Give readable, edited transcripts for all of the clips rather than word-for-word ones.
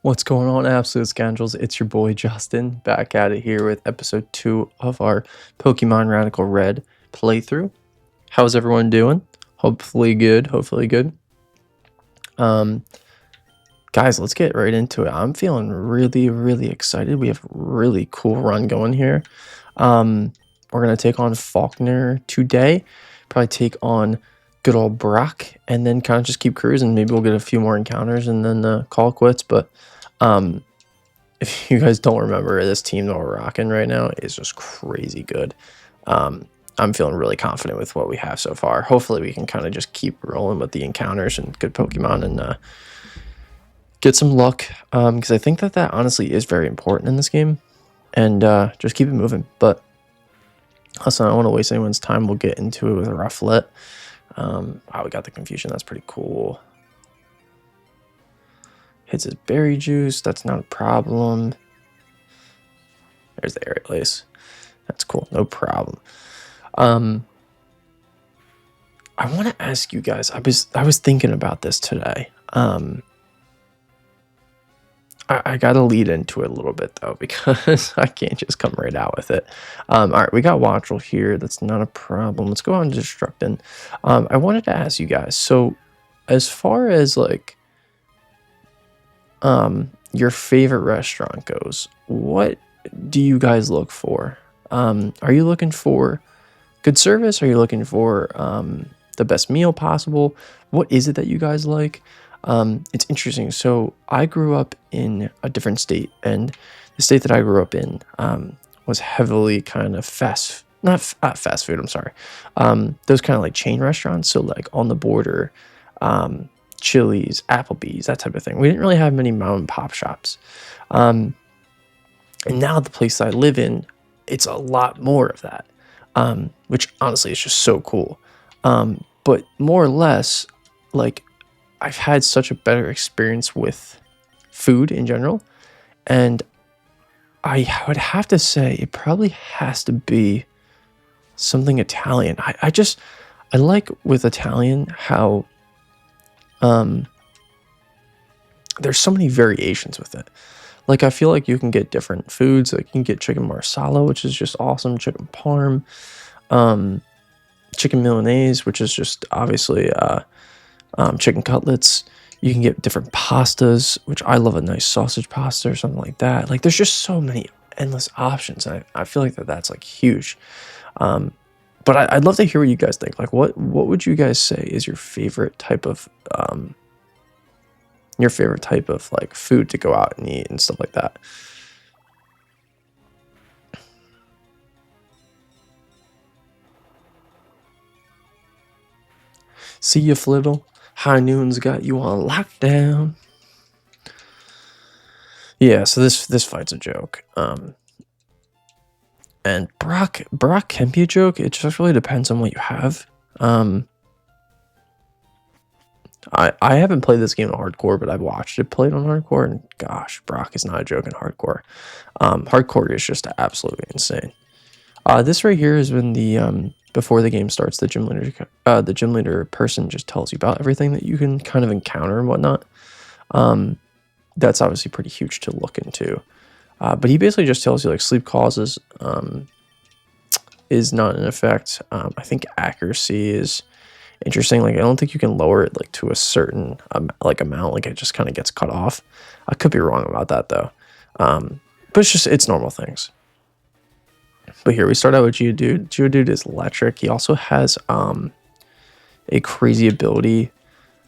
What's going on, absolute scoundrels? It's your boy Justin back at it here with episode 2 of our Pokemon Radical Red playthrough. How's everyone doing? Hopefully good, hopefully good. Um, Guys, let's get right into it. I'm feeling really excited. We have a really cool run going here. We're going to take on Faulkner today, probably take on good old Brock, and then kind of just keep cruising. Maybe we'll get a few more encounters and then call quits, but if you guys don't remember, this team that we're rocking right now is just crazy good. I'm feeling really confident with what we have so far. Hopefully we can kind of just keep rolling with the encounters and good Pokemon and get some luck, because I think that honestly is very important in this game, and just keep it moving. But listen, I don't want to waste anyone's time. We'll get into it with a Rufflet. We got the confusion. That's pretty cool. Hits his berry juice. That's not a problem. There's the aerial ace. That's cool. No problem. I want to ask you guys. I was thinking about this today. I got to lead into it a little bit though, because I can't just come right out with it. All right, we got Watchel here. That's not a problem. Let's go on to Destructin. I wanted to ask you guys. So, as far as like your favorite restaurant goes, what do you guys look for? Are you looking for good service? Are you looking for the best meal possible? What is it that you guys like? It's interesting. So I grew up in a different state, and the state that I grew up in was heavily kind of not fast food. I'm sorry. Those kind of like chain restaurants. So like on the border, Chili's, Applebee's, that type of thing. We didn't really have many mom and pop shops. And now the place I live in, it's a lot more of that, which honestly is just so cool. But more or less, like, I've had such a better experience with food in general, and I would have to say it probably has to be something Italian. I like with Italian how there's so many variations with it. Like, I feel like you can get different foods. Like, you can get chicken marsala, which is just awesome, chicken parm, chicken Milanese, which is just obviously chicken cutlets. You can get different pastas, which I love, a nice sausage pasta or something like that. Like, there's just so many endless options. I feel like that's like huge. But I'd love to hear what you guys think. Like, what would you guys say is your favorite type of like food to go out and eat and stuff like that? See ya, Flittle. High Noon's got you on lockdown. Yeah, so this fight's a joke. And Brock can be a joke. It just really depends on what you have. I haven't played this game on hardcore, but I've watched it played on hardcore, and gosh, Brock is not a joke in hardcore. Hardcore is just absolutely insane. This right here is when the before the game starts, the gym leader person just tells you about everything that you can kind of encounter and whatnot. That's obviously pretty huge to look into. But he basically just tells you like sleep causes is not in effect. I think accuracy is interesting. Like, I don't think you can lower it like to a certain amount. Like, it just kind of gets cut off. I could be wrong about that though. But it's normal things. But here we start out with Geodude. Geodude is electric. He also has a crazy ability,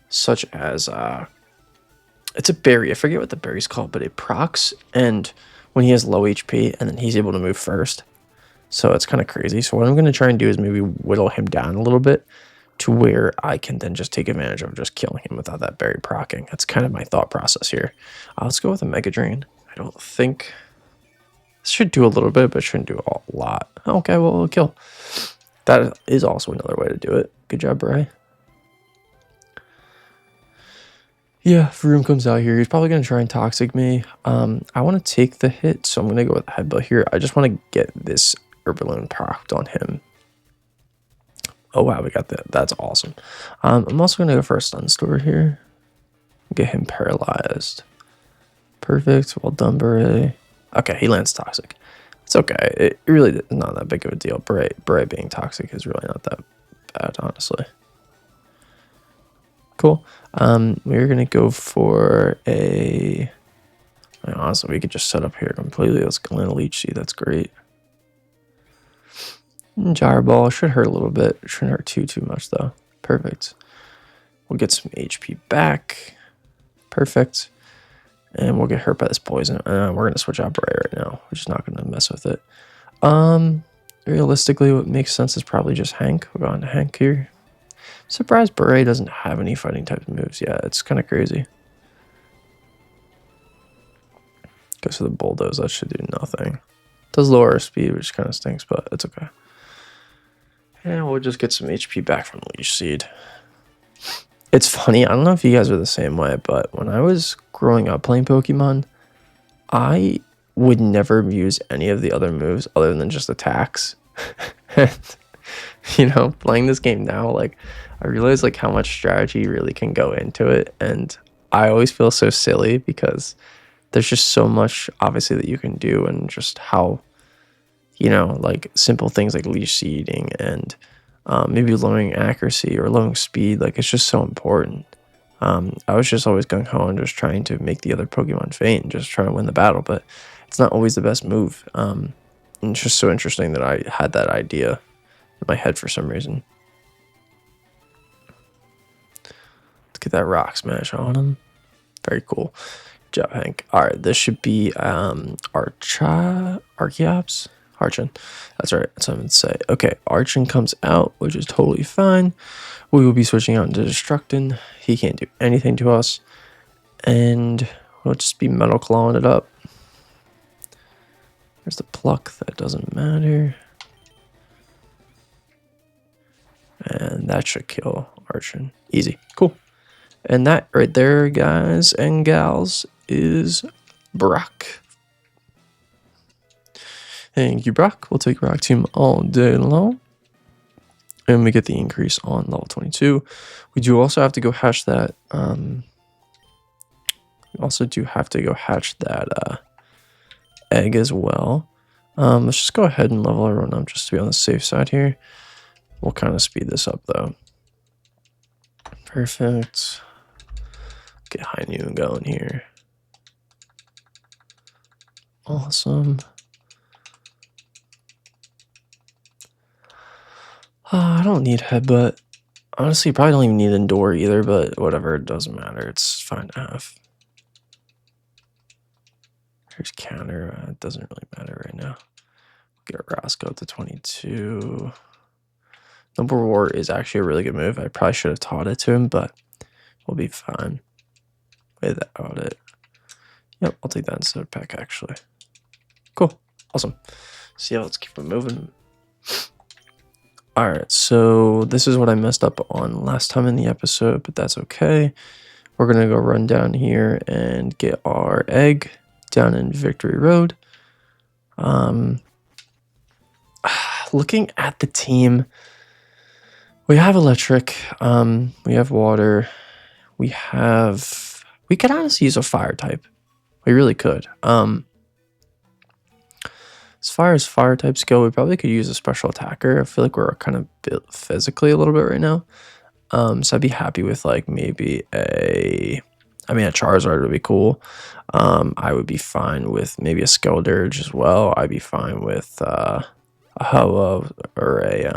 such as it's a berry. I forget what the berry's called, but it procs, and when he has low HP, and then he's able to move first. So it's kind of crazy. So what I'm going to try and do is maybe whittle him down a little bit to where I can then just take advantage of just killing him without that berry procking. That's kind of my thought process here. Let's go with a Mega Drain. I don't think this should do a little bit, but it shouldn't do a lot. Okay, well, we'll kill. That is also another way to do it. Good job, Bray. Yeah, Vroom comes out here. He's probably going to try and Toxic me. I want to take the hit, so I'm going to go with Headbutt here. I just want to get this Herballoon procced on him. Oh, wow, we got that. That's awesome. I'm also going to go for a Stun Store here. Get him paralyzed. Perfect. Well done, Beret. Okay, he lands toxic. It's okay. It really is not that big of a deal. Beret being toxic is really not that bad, honestly. Cool. We're gonna go for a. I mean, honestly, we could just set up here completely. Let's go in a leech seed. That's great. Gyro ball should hurt a little bit. Shouldn't hurt too much though. Perfect. We'll get some HP back. Perfect. And we'll get hurt by this poison. We're gonna switch out Beret right now. We're just not gonna mess with it. Realistically, what makes sense is probably just Hank. We're going to Hank here. Surprised Beret doesn't have any fighting type moves. Yeah, it's kind of crazy. Goes for the bulldoze. That should do nothing. Does lower our speed, which kind of stinks, but it's okay. And we'll just get some HP back from Leech Seed. It's funny. I don't know if you guys are the same way, but when I was growing up playing Pokemon, I would never use any of the other moves other than just attacks. And, you know, playing this game now, like, I realize like how much strategy really can go into it, and I always feel so silly because there's just so much obviously that you can do, and just how, you know, like simple things like leash seeding and maybe lowering accuracy or lowering speed, like it's just so important. I was just always gung ho and just trying to make the other Pokemon faint and just try to win the battle, but it's not always the best move. And it's just so interesting that I had that idea in my head for some reason. Let's get that rock smash on him. Very cool. Good job, Hank. All right, this should be Archeops? Archon. That's right. That's what I'm going to say. Okay, Archon comes out, which is totally fine. We will be switching out into Destructin. He can't do anything to us. And we'll just be Metal Clawing it up. There's the Pluck. That doesn't matter. And that should kill Archon. Easy. Cool. And that right there, guys and gals, is Brock. Thank you, Brock. We'll take Rock Team all day long. And we get the increase on level 22. We do also have to go hatch that. We also do have to go hatch that egg as well. Let's just go ahead and level everyone up just to be on the safe side here. We'll kind of speed this up though. Perfect. Get High Noon going here. Awesome. I don't need Headbutt. Honestly, probably don't even need Endure either, but whatever, it doesn't matter. It's fine to have. Here's Counter. It doesn't really matter right now. Get Roscoe to 22. Number War is actually a really good move. I probably should have taught it to him, but we'll be fine without it. Yep, I'll take that instead of Peck, actually. Cool. Awesome. So yeah, let's keep it moving. Alright, so this is what I messed up on last time in the episode, but that's okay. We're going to go run down here and get our egg down in Victory Road. Looking at the team, we have electric, we have water, we could honestly use a fire type. We really could. As far as fire types go, we probably could use a special attacker. I feel like we're kind of built physically a little bit right now. So I'd be happy with like maybe a Charizard would be cool. I would be fine with maybe a Skeldurge as well. I'd be fine with a Ho-Oh or a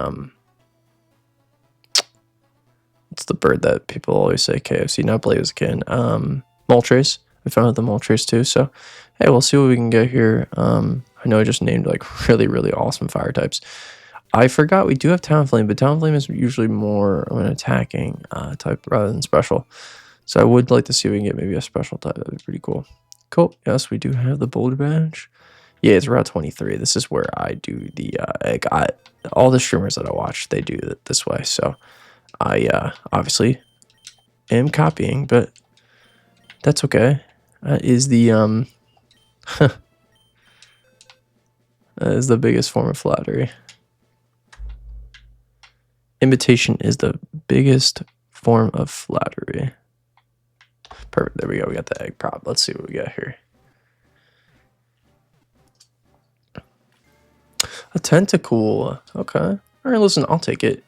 what's the bird that people always say KFC? Not Blaziken. Moltres. We found the Moltres too. So hey, we'll see what we can get here. I know I just named like really awesome fire types. I forgot we do have Talonflame, but Talonflame is usually more of an attacking type rather than special. So I would like to see if we can get maybe a special type. That'd be pretty cool. Cool. Yes, we do have the Boulder Badge. Yeah, it's Route 23. This is where I do the egg. All the streamers that I watch, they do it this way. So I obviously am copying, but that's okay. That is the that is the biggest form of flattery. Imitation is the biggest form of flattery. Perfect. There we go. We got the egg prop. Let's see what we got here. A tentacle. Okay. All right, listen, I'll take it.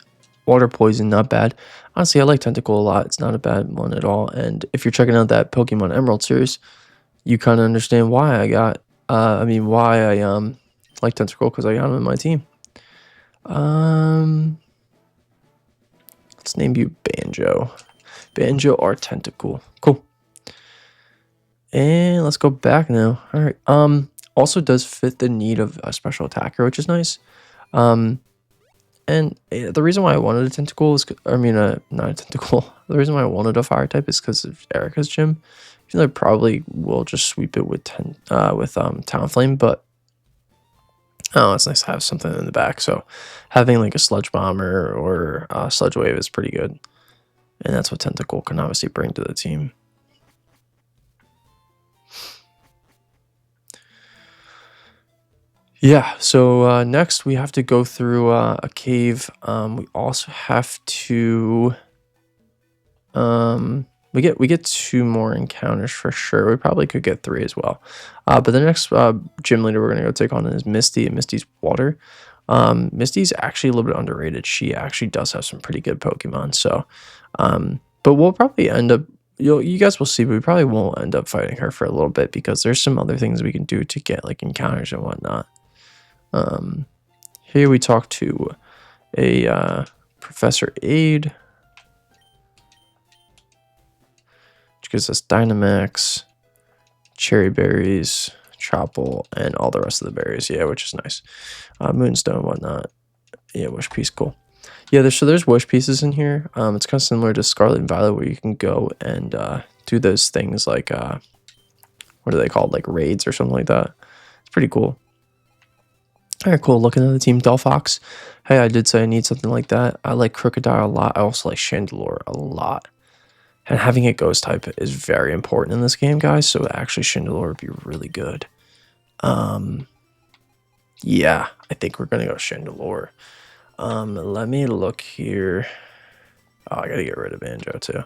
Water poison, not bad. Honestly, I like tentacle a lot. It's not a bad one at all. And if you're checking out that Pokemon Emerald series, you kind of understand why I got. Why I like tentacle, because I got him in my team. Let's name you Banjo. Banjo or tentacle. Cool. And let's go back now. All right. Also does fit the need of a special attacker, which is nice. And the reason why I wanted a tentacle is, not a tentacle. The reason why I wanted a fire type is because of Erica's gym. Even though I probably will just sweep it with Talonflame, but oh, it's nice to have something in the back. So having like a Sludge Bomber or a Sludge Wave is pretty good, and that's what Tentacle can obviously bring to the team. Yeah, so next we have to go through a cave. We also have to we get 2 more encounters for sure. We probably could get 3 as well. But the next gym leader we're gonna go take on is Misty, and Misty's water. Misty's actually a little bit underrated. She actually does have some pretty good Pokemon. So, but we'll probably end up. You guys will see, but we probably won't end up fighting her for a little bit because there's some other things we can do to get like encounters and whatnot. Here we talk to a Professor Aid, which gives us Dynamax, Cherry Berries, Chople, and all the rest of the berries. Yeah, which is nice. Moonstone, whatnot. Yeah, Wish Piece, cool. Yeah, there's Wish Pieces in here. It's kind of similar to Scarlet and Violet, where you can go and do those things like what are they called, like raids or something like that. It's pretty cool. All right, cool. Looking at the team, Delphox. Hey, I did say I need something like that. I like Crocodile a lot. I also like Chandelure a lot. And having a ghost type is very important in this game, guys. So actually, Chandelure would be really good. Yeah, I think we're gonna go Chandelure. Let me look here. Oh, I gotta get rid of Banjo too.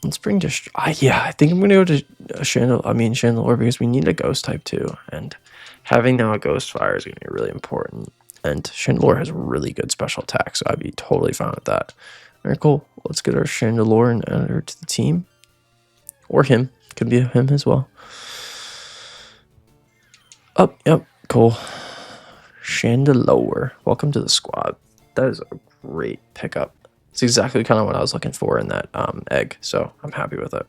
Let's bring just. Yeah, I think I'm gonna go to Chandelure because we need a ghost type too, and having now a ghost fire is gonna be really important. And Chandelure has really good special attack, so I'd be totally fine with that. All right, cool. Let's get our Chandelure and add her to the team, or him. Could be him as well. Oh, yep, cool. Chandelure, welcome to the squad. That is a great pickup. It's exactly kind of what I was looking for in that egg, so I'm happy with it.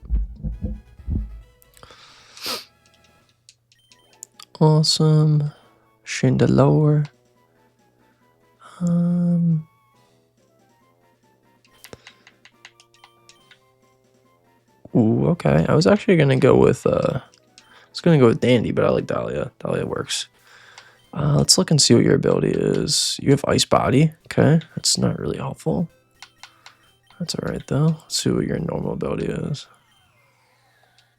Awesome. Chandelure. Ooh, okay. I was actually gonna go with Dandy, but I like Dahlia. Dahlia works. Let's look and see what your ability is. You have Ice Body. Okay, that's not really helpful. That's alright though. Let's see what your normal ability is.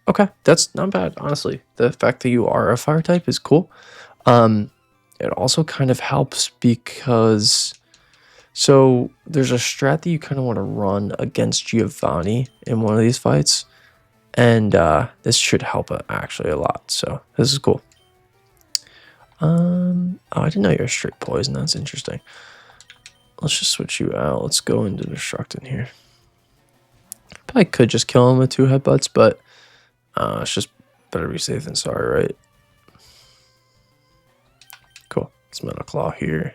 Okay, that's not bad, honestly. The fact that you are a fire type is cool. It also kind of helps because so there's a strat that you kind of want to run against Giovanni in one of these fights, and this should help it actually a lot. So this is cool. Oh, I didn't know you're straight poison. That's interesting. Let's just switch you out. Let's go into Destruct in here. Probably could just kill him with 2 headbutts, but it's just better be safe than sorry, right? Cool. Let's Metal Claw here.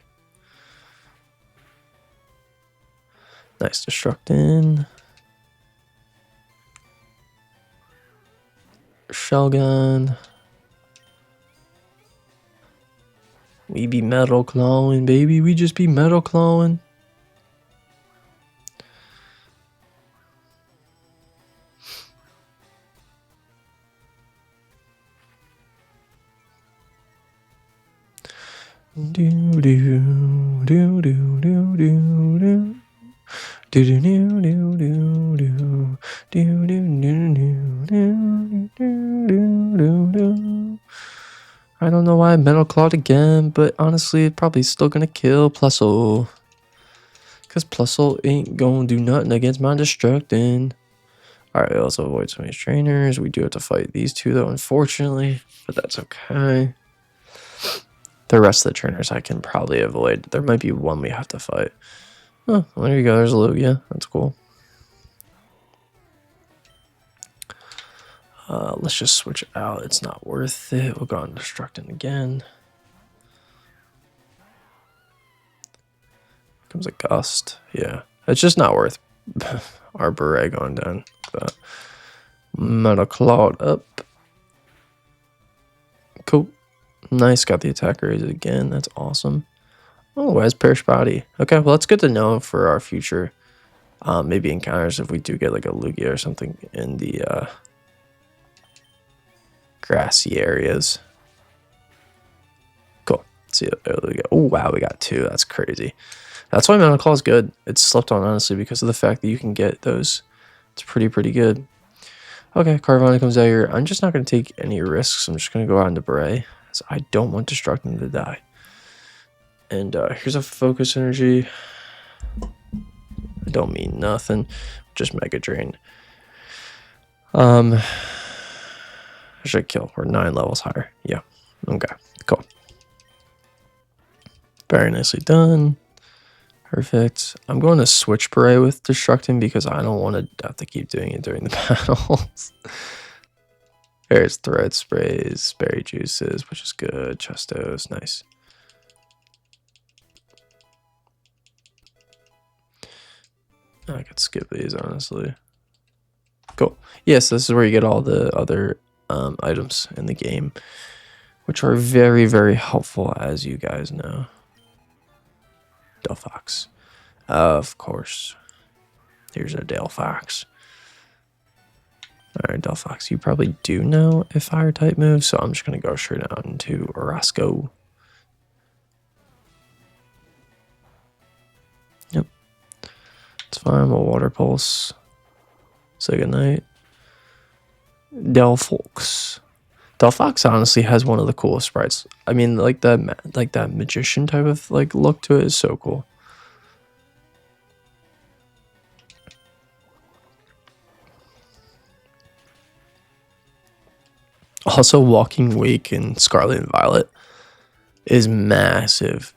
Nice Destruct in. Shell Gun. We be Metal Clawing, baby. We just be Metal Clawing. Do do do do do do do. Do do do do do do do do do do. I don't know why I Metal Clawed again, but honestly, it's probably still gonna kill Plusle. Cause Plusle ain't gonna do nothing against my Destructing. Alright, we also avoid some of these trainers. We do have to fight these two, though, unfortunately. But that's okay. The rest of the trainers I can probably avoid. There might be one we have to fight. Oh, well, there you go. There's a Lugia. That's cool. Let's just switch out. It's not worth it. We'll go on Destructing again. Comes a Gust. Yeah. It's just not worth our beret going down. But Metal Claw up. Cool. Nice. Got the attack raised again. That's awesome. Oh, has Perish Body. Okay, well, that's good to know for our future maybe encounters if we do get like a Lugia or something in the grassy areas. Cool. Let's see. There we go. Oh, wow, we got 2. That's crazy. That's why Metal Claw is good. It's slept on, honestly, because of the fact that you can get those. It's pretty good. Okay, Carvanha comes out here. I'm just not going to take any risks. I'm just going to go out into Beret. So I don't want Destructing to die. And here's a Focus Energy. I don't mean nothing. Just Mega Drain. I should kill. We're 9 levels higher. Yeah. Okay. Cool. Very nicely done. Perfect. I'm going to switch Beret with Destructing because I don't want to have to keep doing it during the battles. There's Thread Sprays, Berry Juices, which is good. Chestos, nice. I could skip these, honestly. Cool. Yes, this is where you get all the other items in the game, which are very helpful, as you guys know. Delphox. Of course. Here's a Delphox. Alright, Delphox, you probably do know a fire type move, so I'm just going to go straight out into Orasco. Yep. It's fine. We'll Water Pulse. Say goodnight. Delphox. Delphox honestly has one of the coolest sprites. I mean, like that magician type of like look to it is so cool. Also, Walking Wake in Scarlet and Violet is massive.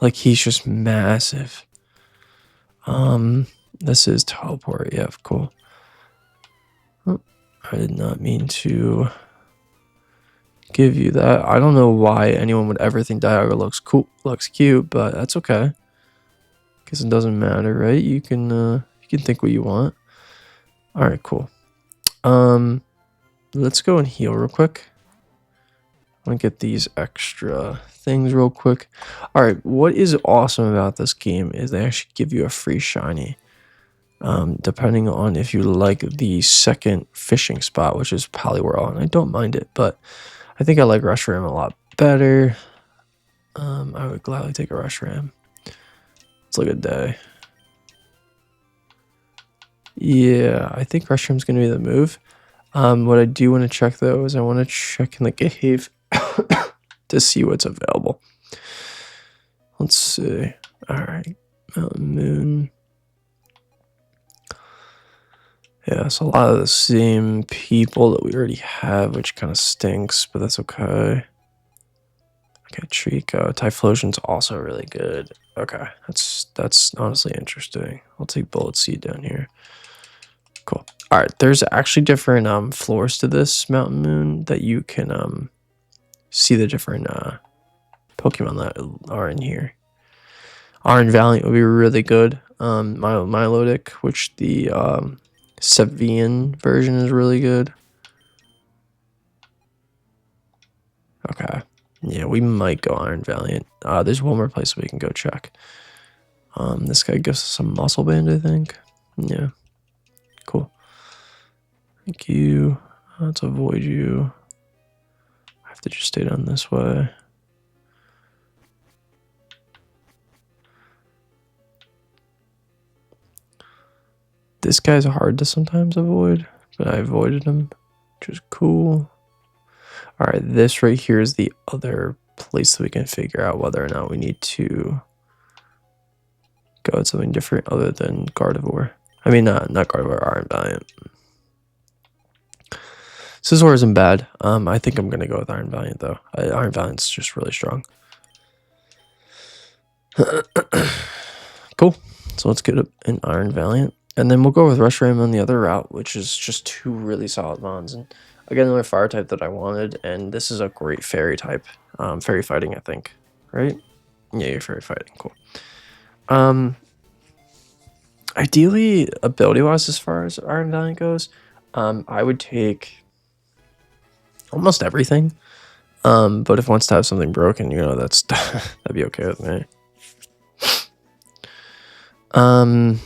Like, he's just massive. This is Teleport. Yeah, cool. Oh, I did not mean to give you that. I don't know why anyone would ever think Dialga looks cute, but that's okay. Because it doesn't matter, right? You can think what you want. All right, cool. Let's go and heal real quick. I want to get these extra things real quick. All right, what is awesome about this game is they actually give you a free shiny. Depending on if you like the second fishing spot, which is Poliwhirl, and I don't mind it, but I think I like Reshiram a lot better. I would gladly take a Reshiram. It's like a day. Yeah, I think Reshiram's gonna be the move. What I do want to check though is I want to check in the cave to see what's available. Let's see. All right, Mountain Moon. Yeah, it's a lot of the same people that we already have, which kind of stinks, but that's okay. Okay, Trico. Typhlosion's also really good. Okay, that's honestly interesting. I'll take Bullet Seed down here. Cool. All right, there's actually different floors to this Mountain Moon that you can see the different Pokemon that are in here. Iron Valiant would be really good. Milotic, which the Sevian version is really good. Okay. Yeah, we might go Iron Valiant. There's one more place we can go check. This guy gives us a Muscle Band, I think. Yeah. Cool. Thank you. Let's avoid you. I have to just stay down this way. This guy's hard to sometimes avoid, but I avoided him, which is cool. All right, this right here is the other place that we can figure out whether or not we need to go with something different other than Gardevoir. I mean, not Gardevoir, Iron Valiant. Scizor isn't bad. I think I'm gonna go with Iron Valiant though. Iron Valiant's just really strong. Cool. So let's get an Iron Valiant. And then we'll go with Reshiram on the other route, which is just two really solid mons. And again, another fire type that I wanted. And this is a great fairy type. Fairy fighting, I think. Right? Yeah, you're fairy fighting. Cool. Ideally, ability-wise, as far as Iron Valiant goes, I would take almost everything. But if it wants to have something broken, that's that'd be okay with me. We're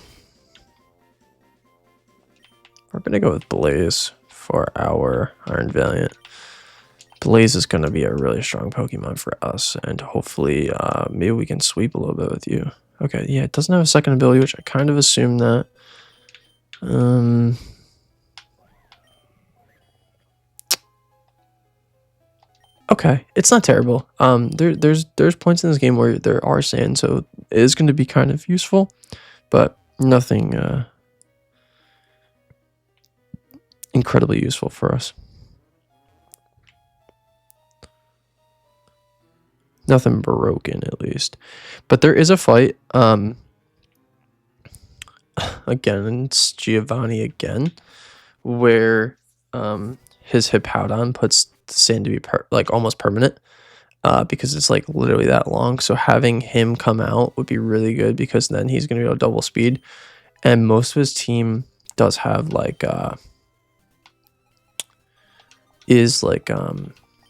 gonna go with Blaze for our Iron Valiant. Blaze is gonna be a really strong Pokemon for us, and hopefully, maybe we can sweep a little bit with you. Okay, yeah, it doesn't have a second ability, which I kind of assumed that. Okay, it's not terrible. There's points in this game where there are sand, so it is going to be kind of useful, but nothing incredibly useful for us. Nothing broken, at least. But there is a fight. Again, it's Giovanni again, where his Hippowdon puts the sand to be almost permanent. Because it's like literally that long. So having him come out would be really good because then he's going to be able to double speed. And most of his team does have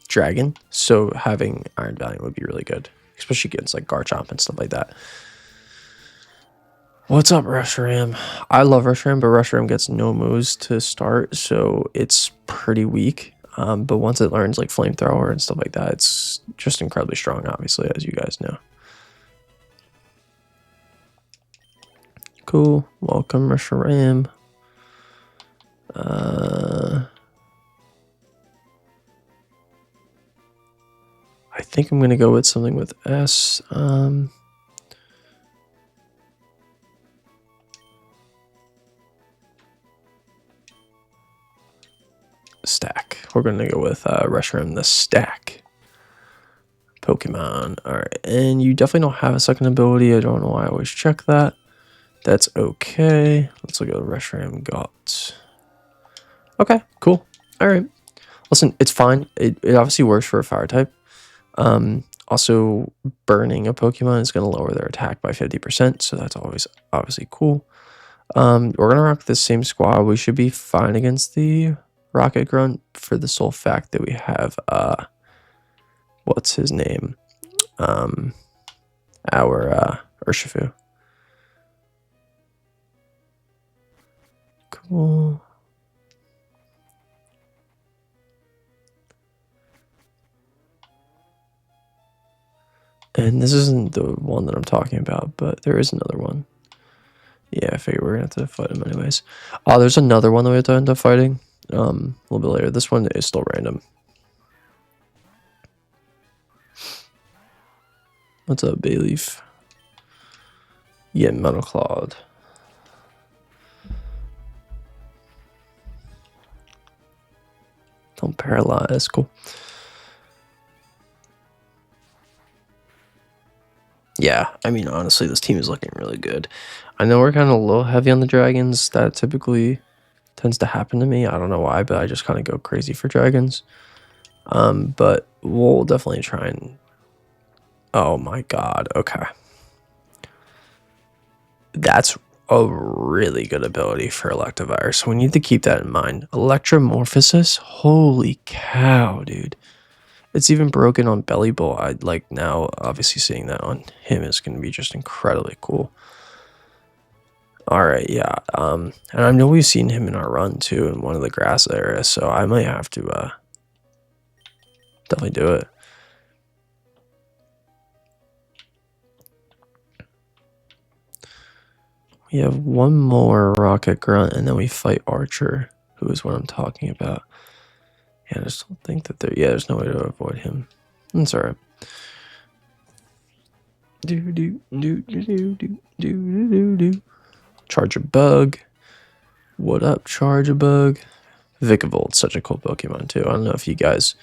Dragon. So having Iron Valiant would be really good, especially against like Garchomp and stuff like that. What's up, Reshiram? I love Reshiram, but Reshiram gets no moves to start, so it's pretty weak. But once it learns like Flamethrower and stuff like that, it's just incredibly strong, obviously, as you guys know. Cool. Welcome, Reshiram. I think I'm going to go with something with S. Stack. We're going to go with Reshiram the Stack Pokemon. Alright, and you definitely don't have a second ability. I don't know why I always check that. That's okay. Let's look at Reshiram got. Okay, cool. Alright. Listen, it's fine. It obviously works for a fire type. Also, burning a Pokemon is going to lower their attack by 50%, so that's always obviously cool. We're going to rock the same squad. We should be fine against the Rocket Grunt for the sole fact that we have, what's his name? Our Urshifu. Cool. And this isn't the one that I'm talking about, but there is another one. Yeah, I figure we're gonna have to fight him anyways. There's another one that we have to end up fighting a little bit later. This one is still random. What's up, Bayleaf? Yeah, Metal Clawed. Don't paralyze. Cool. Yeah, I mean, honestly, this team is looking really good. I know we're kind of a little heavy on the dragons. That typically tends to happen to me. I don't know why, but I just kind of go crazy for dragons. But we'll definitely try and... Oh my god, okay. That's a really good ability for Electivire, so we need to keep that in mind. Electromorphosis? Holy cow, dude. It's even broken on Belly Bowl. I'd like now, obviously seeing that on him is going to be just incredibly cool. Alright, yeah. And I know we've seen him in our run too in one of the grass areas, so I might have to definitely do it. We have one more Rocket Grunt, and then we fight Archer, who is what I'm talking about. Yeah, I just don't think that there's no way to avoid him. That's alright. Charge a bug. What up, Charge a bug? Vikavolt, such a cool Pokemon too. I don't know if you guys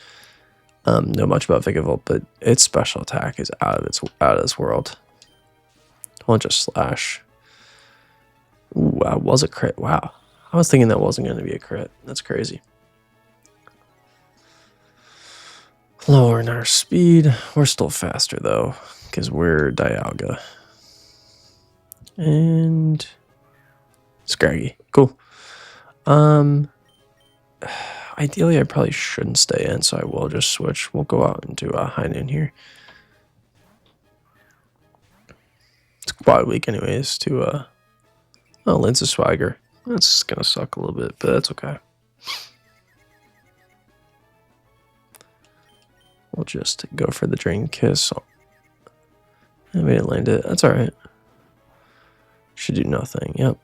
know much about Vikavolt, but its special attack is out of this world. Well, just slash. Ooh, that was a crit. Wow. I was thinking that wasn't going to be a crit. That's crazy. Lowering our speed. We're still faster though, because we're Dialga. And Scraggy. Cool. Ideally I probably shouldn't stay in, so I will just switch. We'll go out and do a high noon here. It's quite weak anyways to oh, Lince Swagger. That's gonna suck a little bit, but that's okay. We'll just go for the Drain Kiss. And we didn't land it. That's alright. Should do nothing. Yep.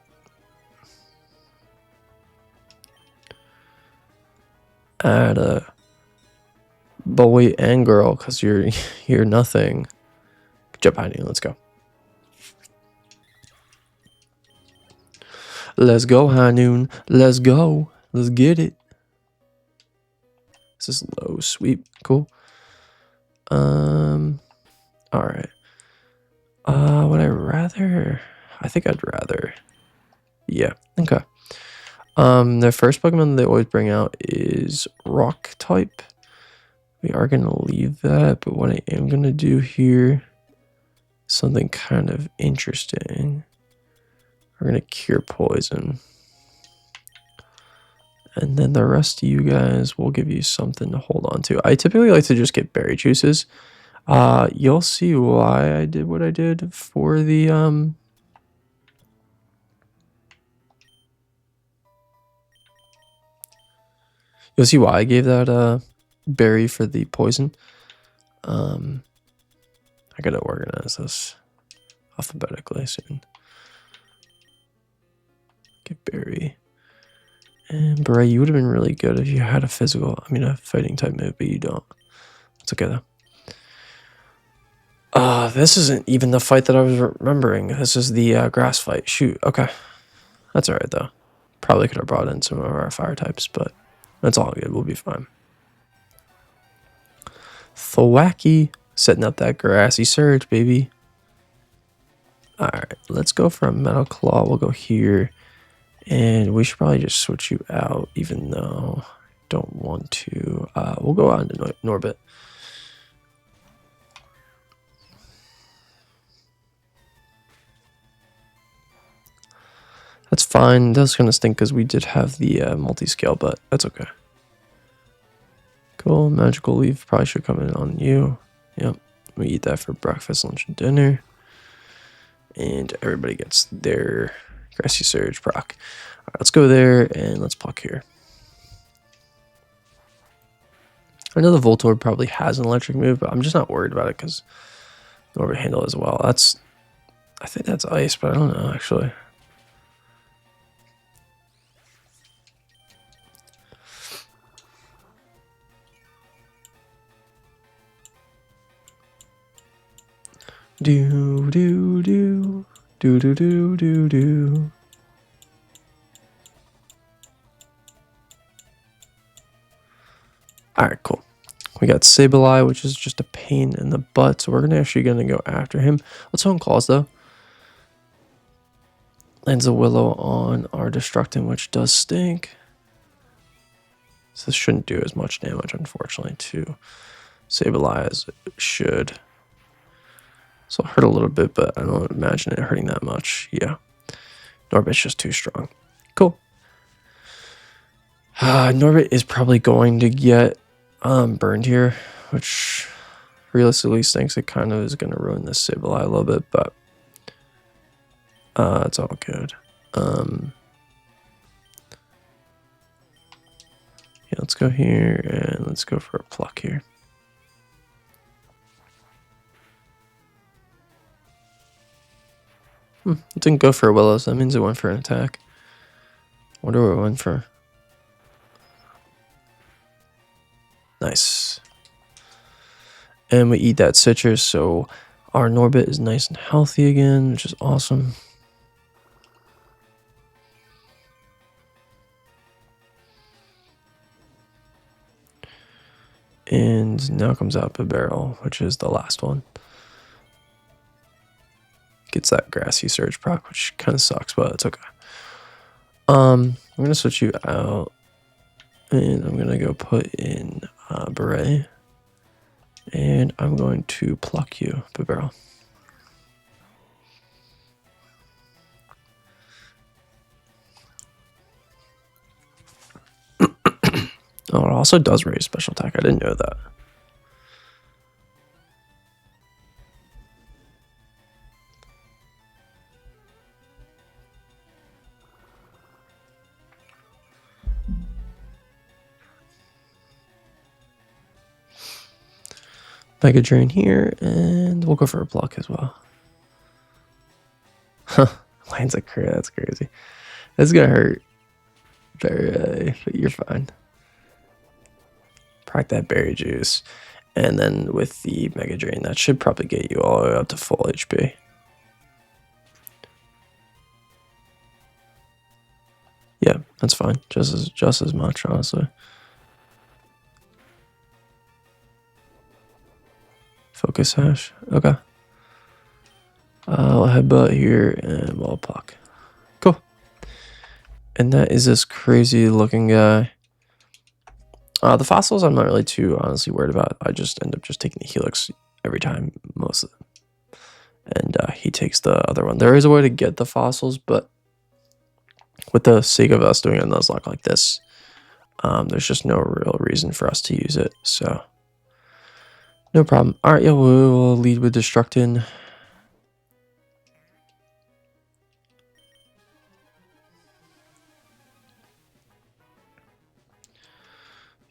Add a boy and girl, because you're nothing. Jump high noon. Let's go. Let's go, high noon. Let's go. Let's get it. This is low sweep. Cool. Alright. Would I rather? I think I'd rather. Yeah. Okay. The first Pokemon they always bring out is Rock type. We are gonna leave that, but what I am gonna do here is something kind of interesting. We're gonna cure poison. And then the rest of you guys will give you something to hold on to. I typically like to just get berry juices. You'll see why I did what I did for the you'll see why I gave that berry for the poison. I gotta organize this alphabetically soon. Get berry. And Bray, you would have been really good if you had a fighting type move, but you don't. It's okay though. This isn't even the fight that I was remembering. This is the grass fight. Shoot, okay. That's alright though. Probably could have brought in some of our fire types, but that's all good. We'll be fine. Thwacky, setting up that grassy surge, baby. Alright, let's go for a Metal Claw. We'll go here. And we should probably just switch you out, even though I don't want to. We'll go out into Norbit. That's fine. That's going to stink because we did have the multi-scale, but that's okay. Cool. Magical Leaf probably should come in on you. Yep. We eat that for breakfast, lunch, and dinner. And everybody gets their Grassy Surge proc. All right, let's go there and let's pluck here. I know the Voltorb probably has an electric move, but I'm just not worried about it because Norbit handle as well. I think that's ice, but I don't know actually. Do do do do do do do do. Alright, cool. We got Sableye, which is just a pain in the butt, so we're actually gonna go after him. Let's own Claws though. Lands a Willow on our Destructin, which does stink. So this shouldn't do as much damage, unfortunately, to Sableye as it should. So it'll hurt a little bit, but I don't imagine it hurting that much. Yeah. Norbit's just too strong. Cool. Norbit is probably going to get burned here, which realistically stinks. It kind of is going to ruin this Sableye a little bit, but it's all good. Yeah, let's go here and let's go for a pluck here. It didn't go for a Willow, so that means it went for an attack. Wonder what it went for. Nice. And we eat that citrus, so our Norbit is nice and healthy again, which is awesome. And now comes up a barrel, which is the last one. Gets that grassy surge proc, which kind of sucks, but it's okay. I'm gonna switch you out, and I'm gonna go put in Beret, and I'm going to pluck you, barrel. Oh, it also does raise special attack. I didn't know that. Mega Drain here, and we'll go for a pluck as well. Huh. Lands a crit. That's crazy. That's gonna hurt. But you're fine. Proc that berry juice. And then with the Mega Drain, that should probably get you all the way up to full HP. Yeah, that's fine. Just as much, honestly. Focus hash. Okay. I'll headbutt here and wall pluck. Cool. And that is this crazy looking guy. The fossils I'm not really too honestly worried about. I just end up just taking the helix every time, most of them. And he takes the other one. There is a way to get the fossils, but with the sake of us doing a nuzlocke like this, there's just no real reason for us to use it. So no problem. All right, yeah, we'll lead with Destructin.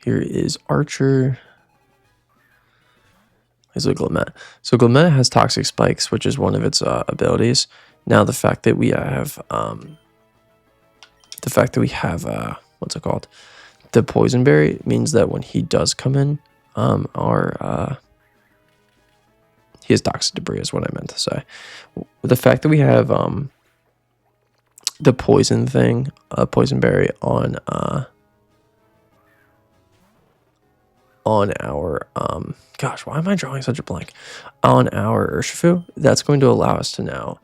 Here is Archer. Is a Glimmet. So Glimmet has Toxic Spikes, which is one of its abilities. Now the fact that we have what's it called? The Poison Berry means that when he does come in, he has Toxic Debris is what I meant to say. The fact that we have the poison thing, Poison Berry on our gosh, why am I drawing such a blank? On our Urshifu, that's going to allow us to now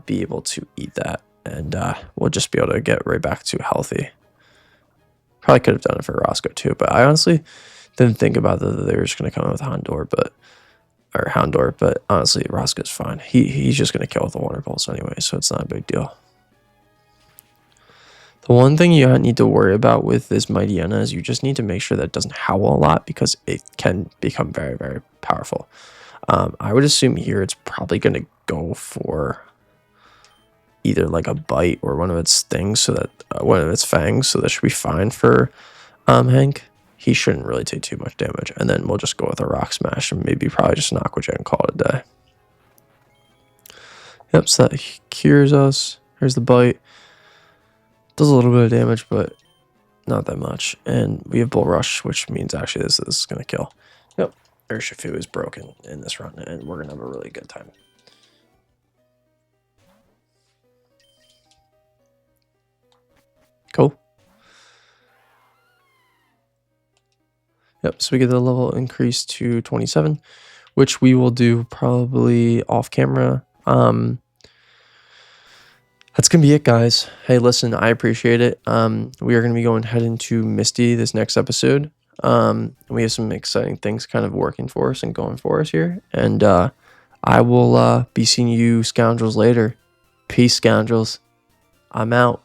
be able to eat that, and we'll just be able to get right back to healthy. Probably could have done it for Roscoe too, but I honestly didn't think about that they were just going to come in with Houndour, but honestly, Roscoe's fine. He's just going to kill with the Wonder Pulse anyway, so it's not a big deal. The one thing you need to worry about with this Mightyena is you just need to make sure that it doesn't howl a lot, because it can become very, very powerful. I would assume here it's probably going to go for either like a bite or one of its things, so that one of its fangs, so that should be fine for Hank. He shouldn't really take too much damage, and then we'll just go with a Rock Smash and maybe probably just an Aqua Jet and call it a day. Yep, so that cures us. Here's the bite. Does a little bit of damage, but not that much. And we have Bull Rush, which means actually this is going to kill. Yep, Urshifu is broken in this run, and we're going to have a really good time. Cool. Yep, so we get the level increase to 27, which we will do probably off camera. That's going to be it, guys. Hey, listen, I appreciate it. We are going to be head into Misty this next episode. We have some exciting things kind of working for us and going for us here. And I will be seeing you scoundrels later. Peace, scoundrels. I'm out.